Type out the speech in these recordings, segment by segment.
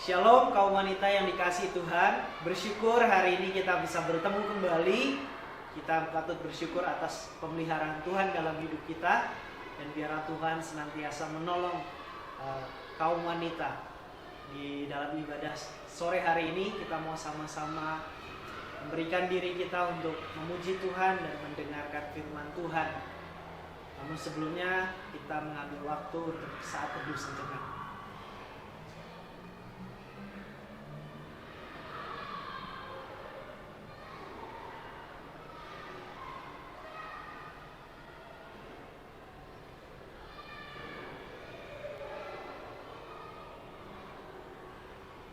Shalom kaum wanita yang dikasihi Tuhan. Bersyukur hari ini kita bisa bertemu kembali. Kita patut bersyukur atas pemeliharaan Tuhan dalam hidup kita. Dan biarlah Tuhan senantiasa menolong kaum wanita. Di dalam ibadah sore hari ini kita mau sama-sama memberikan diri kita untuk memuji Tuhan dan mendengarkan firman Tuhan. Namun sebelumnya kita mengambil waktu untuk saat teduh sejenak.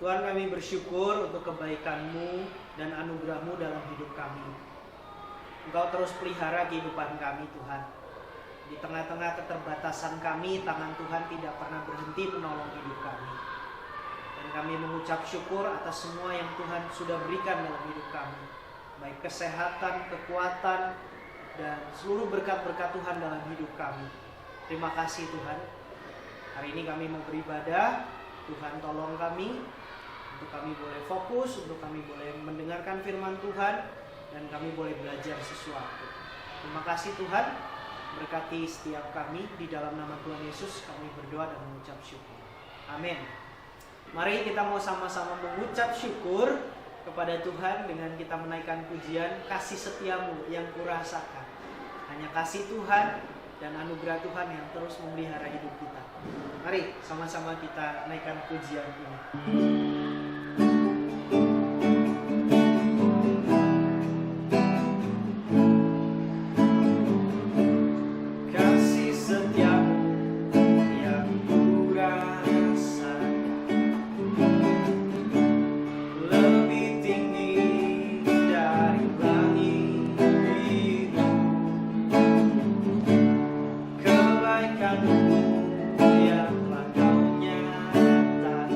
Tuhan, kami bersyukur untuk kebaikan-Mu dan anugerah-Mu dalam hidup kami. Engkau terus pelihara kehidupan kami, Tuhan. Di tengah-tengah keterbatasan kami, tangan Tuhan tidak pernah berhenti menolong hidup kami. Dan kami mengucap syukur atas semua yang Tuhan sudah berikan dalam hidup kami. Baik kesehatan, kekuatan, dan seluruh berkat-berkat Tuhan dalam hidup kami. Terima kasih Tuhan. Hari ini kami mau beribadah. Tuhan tolong kami. Untuk kami boleh fokus, untuk kami boleh mendengarkan firman Tuhan, dan kami boleh belajar sesuatu. Terima kasih Tuhan, berkati setiap kami. Di dalam nama Tuhan Yesus kami berdoa dan mengucap syukur. Amin. Mari kita mau sama-sama mengucap syukur kepada Tuhan dengan kita menaikkan pujian kasih setiamu yang kurasakan. Hanya kasih Tuhan dan anugerah Tuhan yang terus memelihara hidup kita. Mari sama-sama kita naikkan pujian ini. Kebaikan-Mu yang telah Kau nyatakan.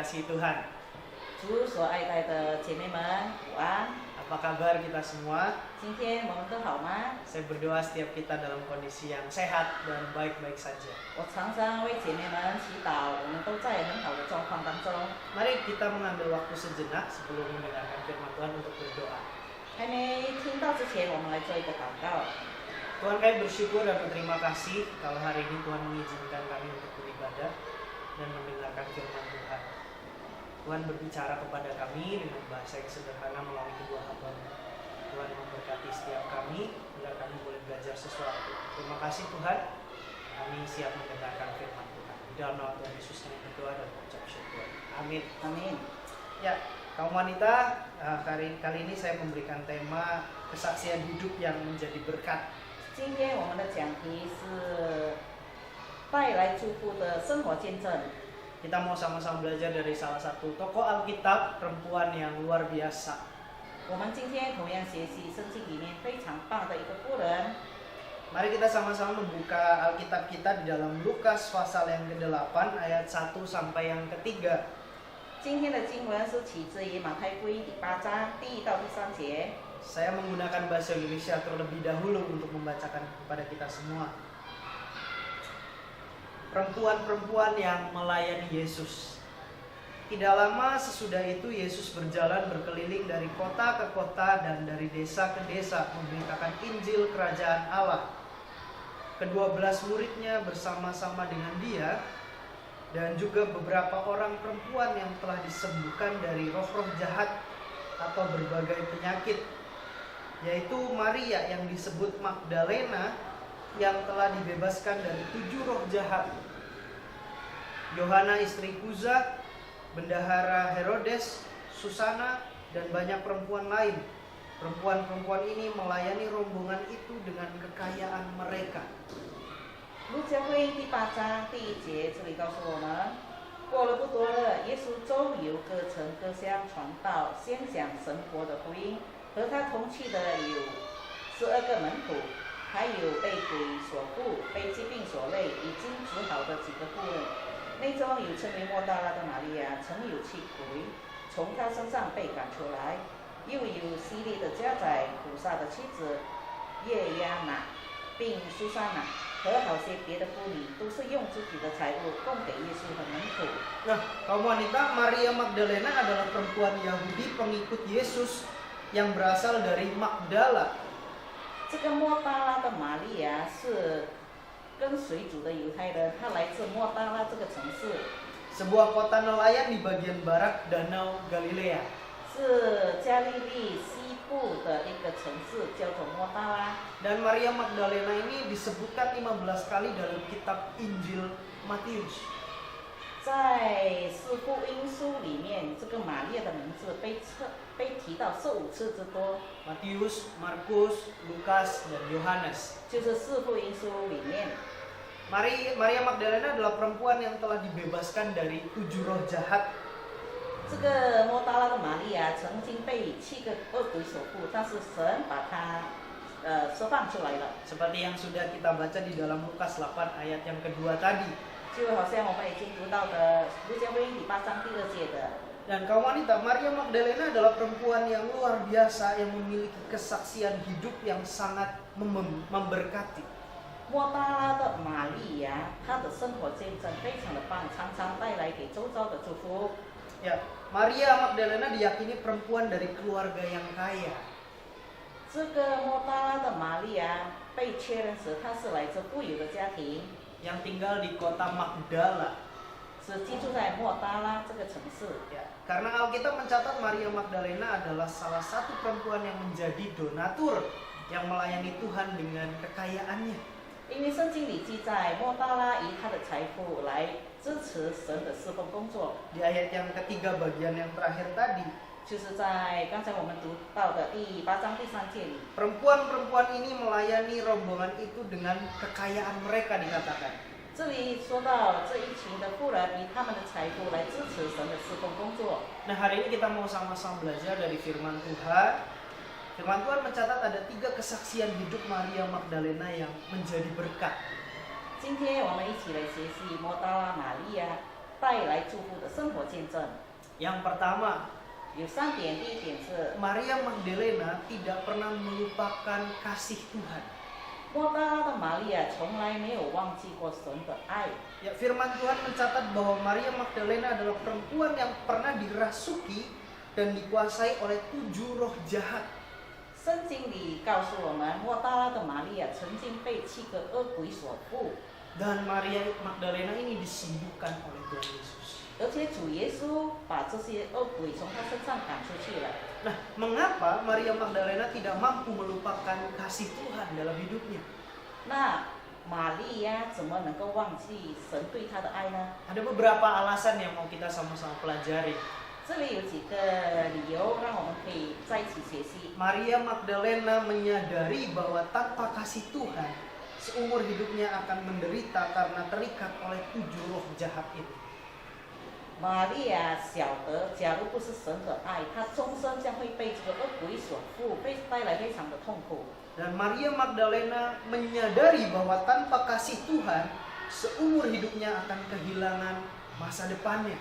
dikasihi Tuhan. 主所爱戴的姐妹们，午安！ Apa kabar kita semua? 今天我们都好吗？ Saya berdoa setiap kita dalam kondisi yang sehat dan baik-baik saja. 我常常为姐妹们祈祷，我们都在很好的状况当中。 Mari kita mengambil waktu sejenak sebelum mendengarkan firman Tuhan untuk berdoa. 还没听到之前，我们来做一个祷告。 Tuhan, kami bersyukur dan berterima kasih kalau hari ini Tuhan mengizinkan kami untuk beribadah dan mendengarkan firman Tuhan. Tuhan berbicara kepada kami dengan bahasa yang sederhana melalui kedua hamba-Mu. Tuhan memberkati setiap kami agar kami boleh belajar sesuatu. Terima kasih Tuhan, kami siap mendengarkan firman Tuhan. Di dalam nama Tuhan Yesus kami berdoa dan mengucap syukur. Amin. Amin。 Ya, kaum wanita, kali ini saya memberikan tema kesaksian hidup yang menjadi berkat. 今天我们的讲题是带来祝福的生活见证。 Kita mau sama-sama belajar dari salah satu tokoh Alkitab perempuan yang luar biasa. 我们今天同样学习圣经里面非常棒的一个妇人。 Mari kita sama-sama membuka Alkitab kita di dalam Lukas pasal yang ke-8 ayat 1 sampai yang ke-3. 今天的经文是起自于马太福音第8章第1到第3节。 Saya menggunakan bahasa Indonesia terlebih dahulu untuk membacakan kepada kita semua. Perempuan-perempuan yang melayani Yesus. Tidak lama sesudah itu Yesus berjalan berkeliling dari kota ke kota dan dari desa ke desa memberitakan Injil Kerajaan Allah. Ke-12 muridnya bersama-sama dengan dia dan juga beberapa orang perempuan yang telah disembuhkan dari roh-roh jahat atau berbagai penyakit, yaitu Maria yang disebut Magdalena yang telah dibebaskan dari 7 roh jahat, Yohana istri Kuza, bendahara Herodes, Susana, dan banyak perempuan lain. Perempuan-perempuan ini melayani rombongan itu dengan kekayaan mereka. 路加福音第8章第1节，这里告诉我们，过了不多了，耶稣周游各城各乡传道，宣讲神国的福音。和他同去的有12个门徒，还有被鬼所附、被疾病所累、已经治好的几个妇人。内中有称为莫大拉的玛利亚，曾有气鬼从她身上被赶出来；又有希利的家宰古撒的妻子叶亚娜，并苏珊娜和好些别的妇女，都是用自己的财物供给耶稣和门徒。 Nah, kaum wanita, Maria Magdalena adalah perempuan Yahudi pengikut Yesus yang berasal dari Magdala. 这个莫大拉的玛利亚是跟随主的犹太人，她来自莫大拉这个城市， Sebuah kota nelayan di bagian barat Danau Galilea. 是加利利西部的一个城市，叫做莫大拉。 Dan Maria Magdalena ini disebutkan 15 kali dalam kitab Injil Matius. 在四福音书里面，这个玛利亚的名字被提到15次之多， Matius, Markus, Lukas, dan Yohanes. 就是四福音书里面。 Maria Magdalena adalah perempuan yang telah dibebaskan dari 7 roh jahat. 这个莫大拉的玛利亚曾经被7个恶鬼所附，但是神把她释放出来了。 Seperti yang sudah kita baca di dalam Lukas 8 ayat yang kedua tadi. 就好像我们已经读到的路加福音第8章第2节的。 Dan kaum wanita, Maria Magdalena adalah perempuan yang luar biasa yang memiliki kesaksian hidup yang sangat memberkati. 莫大拉的玛利亚，她的生活见证非常的棒，常常带来给周遭的祝福。 Ya, Maria Magdalena diyakini perempuan dari keluarga yang kaya. 这个莫大拉的玛利亚被确认时，她是来自富有的家庭， yang tinggal di kota Magdala. 是居住在莫大拉这个城市。 Ya, karena Alkitab mencatat Maria Magdalena adalah salah satu perempuan yang menjadi donatur yang melayani Tuhan dengan kekayaannya. 因为圣经里记载，莫大拉以她的财富来支持神的侍奉工作， Di ayat yang ketiga bagian yang terakhir tadi, 就是在刚才我们读到的第8章第3节里。 perempuan-perempuan ini melayani rombongan itu dengan kekayaan mereka dikatakan. 这里说到这一群的妇人以他们的财富来支持神的侍奉工作。 Nah, hari ini kita mau sama-sama belajar dari firman Tuhan. Firman Tuhan mencatat ada 3 kesaksian hidup Maria Magdalena yang menjadi berkat. 今天我们一起来学习莫大拉玛利亚带来祝福的生活见证。 Yang pertama, 有3点，第1点是 Maria Magdalena tidak pernah melupakan kasih Tuhan. 莫大拉的玛利亚从来没有忘记过神的爱。 Ya, firman Tuhan mencatat bahwa Maria Magdalena adalah perempuan yang pernah dirasuki dan dikuasai oleh 7 roh jahat. 圣经里告诉我们，莫大拉的玛利亚曾经被7个恶鬼所附， Dan Maria Magdalena ini disembuhkan oleh Tuhan Yesus. 而且主耶稣把这些恶鬼从他身上赶出去了。 Nah, mengapa Maria Magdalena tidak mampu melupakan kasih Tuhan dalam hidupnya? 那玛利亚怎么能够忘记神对她的爱呢？ Ada beberapa alasan yang mau kita sama-sama pelajari. 这里有几个理由让我们可以在一起学习。 Maria Magdalena menyadari bahwa tanpa kasih Tuhan, seumur hidupnya akan menderita karena terikat oleh 7 roh jahat itu. 玛利亚晓得，假如不是神的爱，她终身将会被这个恶鬼所附，被带来非常的痛苦。 Dan Maria Magdalena menyadari bahwa tanpa kasih Tuhan, seumur hidupnya akan kehilangan masa depannya.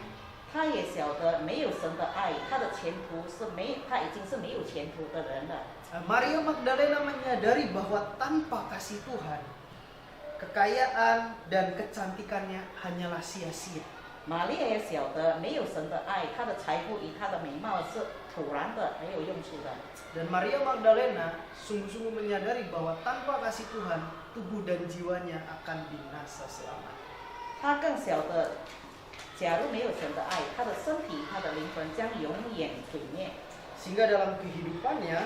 她也晓得，没有神的爱，她的前途是没，她已经是没有前途的人了。 Maria Magdalena menyadari bahwa tanpa kasih Tuhan, kekayaan dan kecantikannya hanyalah sia-sia. 玛利亚也晓得，没有神的爱，她的财富与她的美貌是徒然的，没有用处的。 Dan Maria Magdalena sungguh-sungguh menyadari bahwa tanpa kasih Tuhan, tubuh dan jiwanya akan binasa selamanya. 她更晓得，假如没有神的爱，她的身体、她的灵魂将永远毁灭。 Sehingga dalam kehidupannya,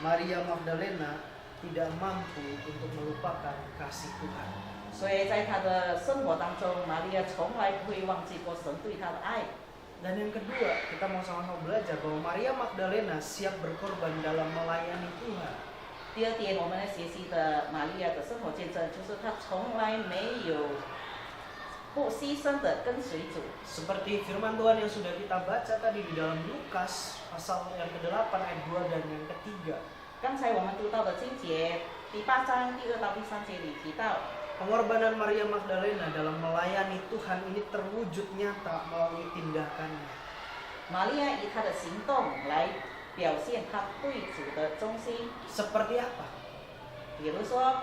Maria Magdalena tidak mampu untuk melupakan kasih Tuhan. 所以在她的生活当中，玛利亚从来不会忘记过神对她的爱。 Dan yang kedua, kita mau sama-sama belajar bahwa Maria Magdalena siap berkorban dalam melayani Tuhan. 第二点，我们来学习的玛利亚的生活见证，就是她从来没有不牺牲的跟随主。 Seperti firman Tuhan yang sudah kita baca tadi di dalam Lukas pasal yang ke-8 ayat 2 dan yang ketiga. 刚才我们读到的经节，第8章第2到第3节里提到， Pengorbanan Maria Magdalena dalam melayani Tuhan ini terwujud nyata melalui tindakannya. 玛利亚以她的行动来表现她对主的忠心。 Seperti apa? 比如说，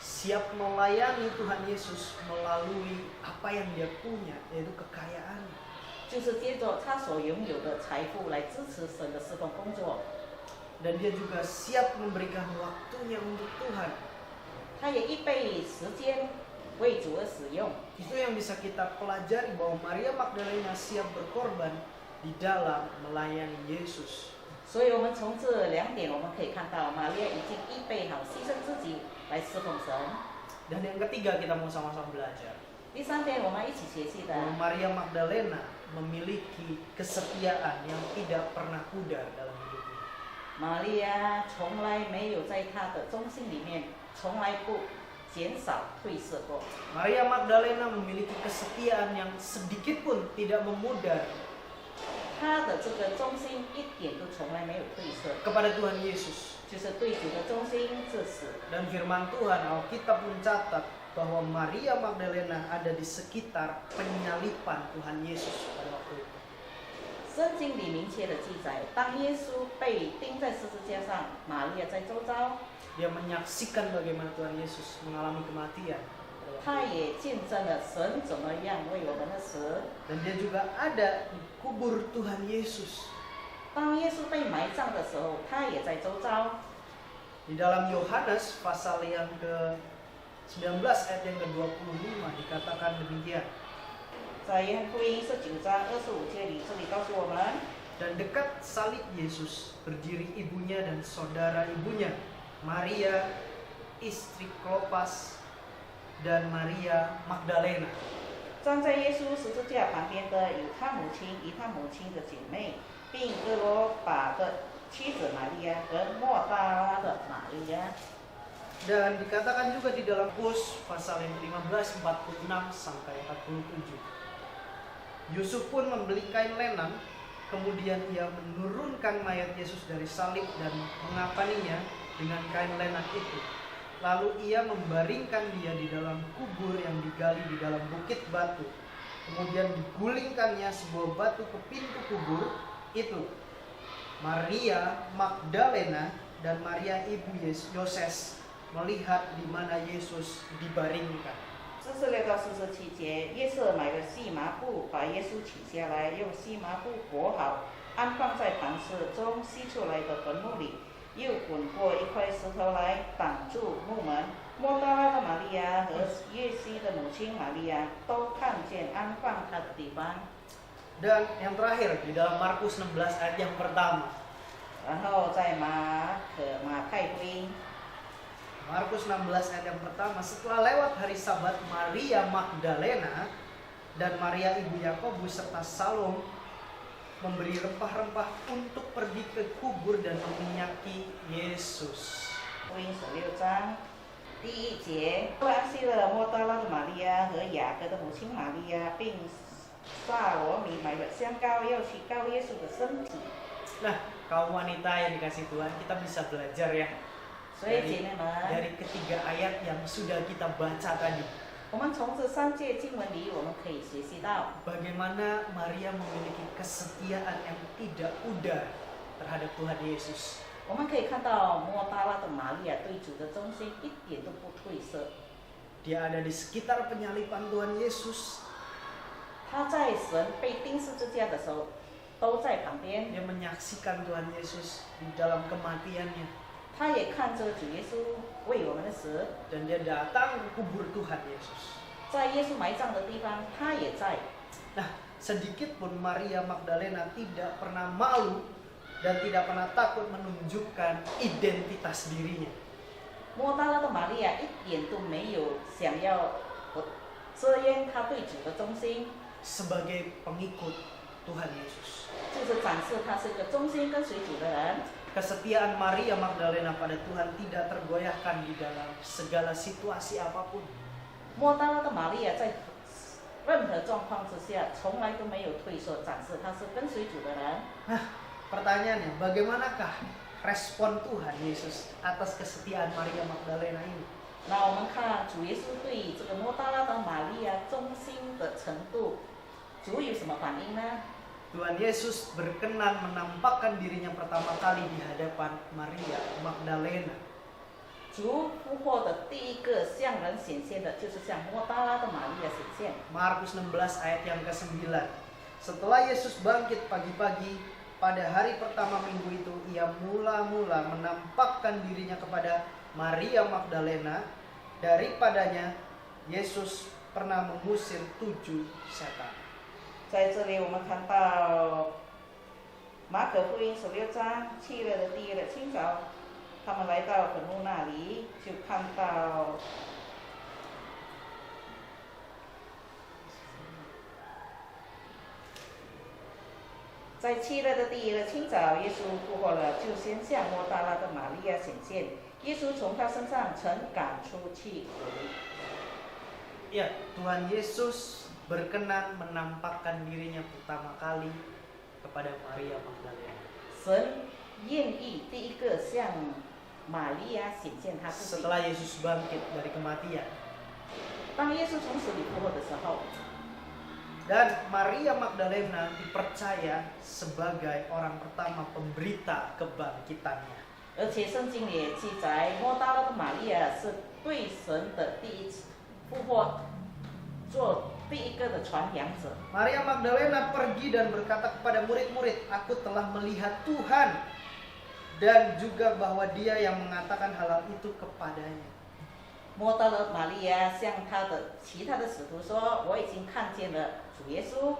Siap melayani Tuhan Yesus melalui apa yang dia punya, yaitu kekayaan. 就是借着她所拥有的财富来支持神的侍奉工作。 Dan dia juga siap memberikan waktunya untuk Tuhan. 她也预备时间为主而使用。 Itu yang bisa kita pelajari bahwa Maria Magdalena siap berkorban di dalam melayani Yesus. 所以我们从这2点，我们可以看到，玛利亚已经预备好牺牲自己来侍奉神。 Dan yang ketiga kita mau sama-sama belajar. 第3点，我们一起学习的， Bahwa Maria Magdalena memiliki kesetiaan yang tidak pernah pudar dalam hidupnya. 玛利亚从来没有在她的忠心里面，从来不减少褪色过。 Maria Magdalena memiliki kesetiaan yang sedikit pun tidak memudar 她的这个忠心一点都从来没有褪色， kepada Tuhan Yesus. 就是对主的忠心至死。 Dan firman Tuhan Alkitab mencatat bahwa Maria Magdalena ada di sekitar penyalipan Tuhan Yesus pada waktu itu. 圣经里明确的记载，当耶稣被钉在十字架上，玛利亚在周遭， Dia menyaksikan bagaimana Tuhan Yesus mengalami kematian. pada waktu 她 itu. 也见证了神怎么样为我们的死。 Dan dia juga ada di kubur Tuhan Yesus. 当耶稣被埋葬的时候，她也在周遭。 Di dalam Yohanes pasal yang ke-19 ayat yang ke-25 dikatakan demikian. 在约翰福音19章25节里，这里告诉我们， Dan dekat salib Yesus berdiri ibunya dan saudara ibunya, Maria istri Klopas dan Maria Magdalena. 站在耶稣十字架旁边的有他母亲与他母亲的姐妹，并哥罗巴的妻子玛利亚和莫大拉的玛利亚。 Dan dikatakan juga di dalam Kus pasal yang 15 46 sampai 47. Yusuf pun membeli kain lenan, kemudian ia menurunkan mayat Yesus dari salib dan mengapaninya dengan kain lenan itu. Lalu ia membaringkan dia di dalam kubur yang digali di dalam bukit batu, kemudian digulingkannya sebuah batu ke pintu kubur itu, Maria Magdalena dan Maria ibu Yoses melihat di mana Yesus dibaringkan. 46到47节，约瑟买了细麻布，把耶稣取下来，用细麻布裹好，安放在磐石中吸出来的坟墓里，又滚过一块石头来挡住墓门。莫大拉的玛利亚和约西的母亲玛利亚都看见安放他的地方。 Dan yang terakhir di dalam Markus 16 ayat yang pertama. 然后在马太福音 Markus 16 ayat yang pertama, setelah lewat hari Sabat, Maria Magdalena dan Maria ibu Yakobus serta Salom memberi rempah-rempah untuk pergi ke kubur dan meminyaki Yesus. 福音16章第1节，后来希勒莫大拉的玛利亚和雅各的母亲玛利亚，并萨罗米买了香膏，要去膏耶稣的身体。 Nah, kaum wanita yang dikasih Tuhan, kita bisa belajar ya 所以姐妹们， dari ketiga ayat yang sudah kita baca tadi. 我们从这3节经文里，我们可以学习到， Bagaimana Maria memiliki kesetiaan yang tidak pudar terhadap Tuhan Yesus. 我们可以看到莫大拉的玛利亚对主的忠心一点都不褪色。 Dia ada di sekitar penyaliban Tuhan Yesus. 她在神被钉十字架的时候，都在旁边。 Dia menyaksikan Tuhan Yesus di dalam kematiannya. 她也看着主耶稣为我们的死， Dan dia datang ke kubur Tuhan Yesus. 在耶稣埋葬的地方，她也在。 Nah, sedikit pun Maria Magdalena tidak pernah malu dan tidak pernah takut menunjukkan identitas dirinya. 莫大拉的玛利亚一点都没有想要遮掩她对主的忠心， Sebagai pengikut Tuhan Yesus. 就是展示她是一个忠心跟随主的人。 Kesetiaan Maria Magdalena pada Tuhan tidak tergoyahkan di dalam segala situasi apapun. 莫大拉的玛利亚在任何状况之下，从来都没有退缩，展示她是跟随主的人。 Nah, pertanyaannya, bagaimanakah respon Tuhan Yesus atas kesetiaan Maria Magdalena ini? 那我们看主耶稣对这个莫大拉的玛利亚忠心的程度，主有什么反应呢？ Tuhan Yesus berkenan menampakkan dirinya pertama kali di hadapan Maria Magdalena. 主复活的第一个向人显现的，就是向莫大拉的玛利亚显现。 Markus 16 ayat yang ke-9. Setelah Yesus bangkit pagi-pagi pada hari pertama minggu itu, ia mula-mula menampakkan dirinya kepada Maria Magdalena. Daripadanya Yesus pernah mengusir 7 setan. 在这里我们看到马可福音16章7日的第一日清早，他们来到坟墓那里，就看到在7日的第一日清早，耶稣复活了，就先向莫大拉的玛利亚显现。耶稣从他身上曾赶出气鬼。 Ya, Tuhan Yesus berkenan menampakkan dirinya pertama kali kepada Maria Magdalena. 神愿意第一个向玛利亚显现他自己。 Setelah Yesus bangkit dari kematian. 当耶稣从死里复活的时候， Dan Maria Magdalena dipercaya sebagai orang pertama pemberita kebangkitannya. 而且圣经里也记载，莫大拉的玛利亚是对神的第一次复活做第一个的传扬者。 Maria Magdalena pergi dan berkata kepada murid-murid, "Aku telah melihat Tuhan." Dan juga bahwa dia yang mengatakan hal itu kepadanya. 莫大拉玛利亚向其他的使徒说：“我已经看见了主耶稣。”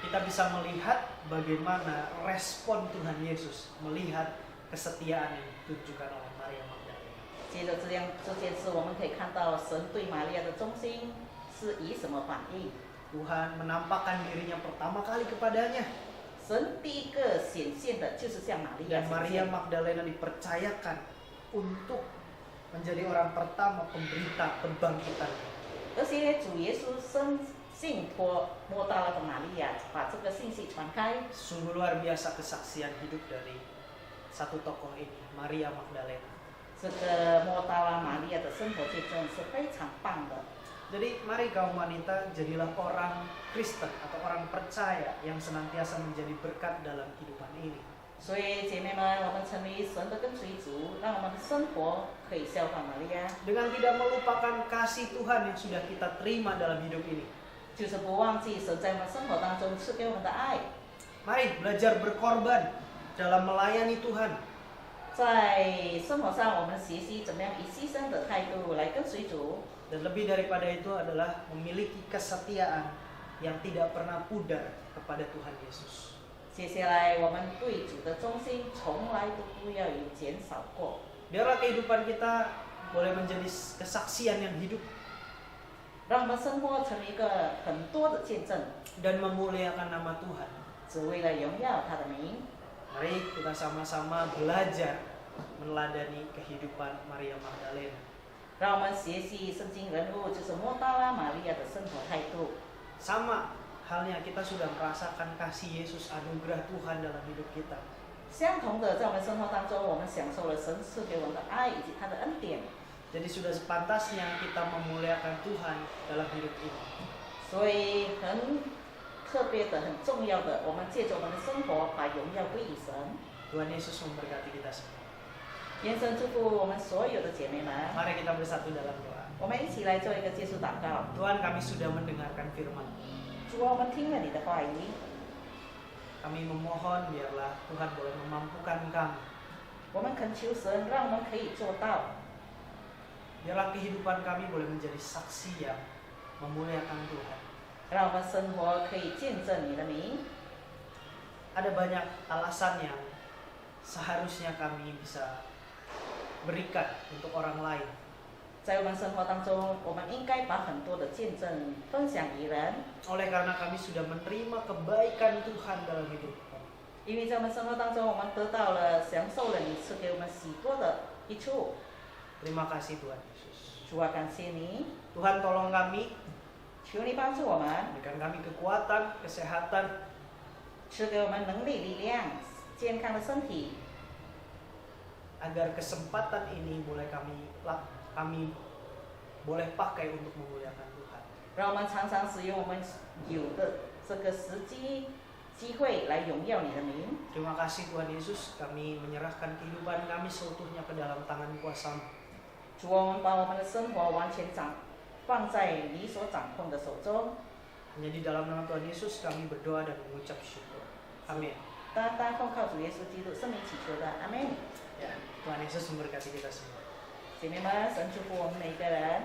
Kita bisa melihat bagaimana respon Tuhan Yesus melihat kesetiaan yang ditunjukkan oleh Maria Magdalena. 接着这件事，我们可以看到神对玛利亚的忠心是以什么反应？ Tuhan menampakkan dirinya pertama kali kepadanya. 神第一个显现的就是向玛利亚 Dan 显 Maria 现。 Magdalena dipercayakan untuk menjadi orang pertama pemberita kebangkitan. 而且主耶稣信托莫大拉的玛利亚，把这个信息传开。 Sungguh luar biasa kesaksian hidup dari satu tokoh ini, Maria Magdalena. 这个莫大拉玛利亚的生活见证是非常棒的。Jadi mari kaum wanita jadilah orang Kristen atau orang percaya yang senantiasa menjadi berkat dalam kehidupan ini. 所以姐妹们，我们成为神的跟随主，让我们的生活可以效法玛利亚， Dengan tidak melupakan kasih Tuhan yang sudah kita terima dalam hidup ini. 就是不忘记神在我们生活当中赐给我们的爱。 Mari belajar berkorban dalam melayani Tuhan. 在生活上，我们学习怎么样以牺牲的态度来跟随主。 Dan lebih daripada itu adalah memiliki kesetiaan yang tidak pernah pudar kepada Tuhan Yesus. 接下来，我们对主的忠心从来都不要有减少过。 Biarlah kehidupan kita boleh menjadi kesaksian yang hidup 让我们生活成为一个很多的见证， dan memuliakan nama Tuhan. 只为了荣耀他的名。 Mari kita sama-sama belajar meneladani kehidupan Maria Magdalena. 让我们学习圣经人物就是莫大拉玛利亚的生活态度。 Sama halnya kita sudah merasakan kasih Yesus, anugerah Tuhan dalam hidup kita. 相同的，在我们生活当中，我们享受了神赐给我们的爱以及他的恩典。 Jadi sudah sepantasnya kita memuliakan Tuhan dalam hidup ini. 所以很特别的、很重要的，我们借着我们的生活，把荣耀归于神。 Tuhan Yesus memberkati kita semua. 愿神祝福我们所有的姐妹们。 Mari kita bersatu dalam doa. 我们一起来做一个结束祷告。 Tuhan, kami sudah mendengarkan firman. 主啊，我们听了你的话语， Kami memohon biarlah Tuhan boleh memampukan kami. 我们恳求神，让我们可以做到， Biarlah kehidupan kami boleh menjadi saksi yang memuliakan Tuhan. 让我们生活可以见证你的名。 Ada banyak alasan yang seharusnya kami bisa berikan untuk orang lain. 在我们生活当中，我们应该把很多的见证分享给人， Oleh karena kami sudah menerima kebaikan Tuhan dalam hidup kami. 因为在我们生活当中，我们得到了、享受了你赐给我们许多的益处。 Terima kasih Tuhan Yesus. 主啊，感谢你， Tuhan tolong kami, 求你帮助我们， berikan kami kekuatan, kesehatan, 赐给我们能力、力量、健康的身体， agar kesempatan ini boleh kami boleh pakai untuk memuliakan Tuhan. 让我们常常使用我们有的这个时机会来荣耀你的名。 Terima kasih Tuhan Yesus, kami menyerahkan kehidupan kami seutuhnya ke dalam tangan kuasa-Mu. 主啊，我们把我们的生活完全放在你所掌控的手中。 Hanya di dalam nama Tuhan Yesus kami berdoa dan mengucap syukur. Amin. 单单奉靠主耶稣基督圣名祈求的，阿门。 Ya, Tuhan Yesus memberkati kita semua. 姐妹们，神祝福我们每一个人。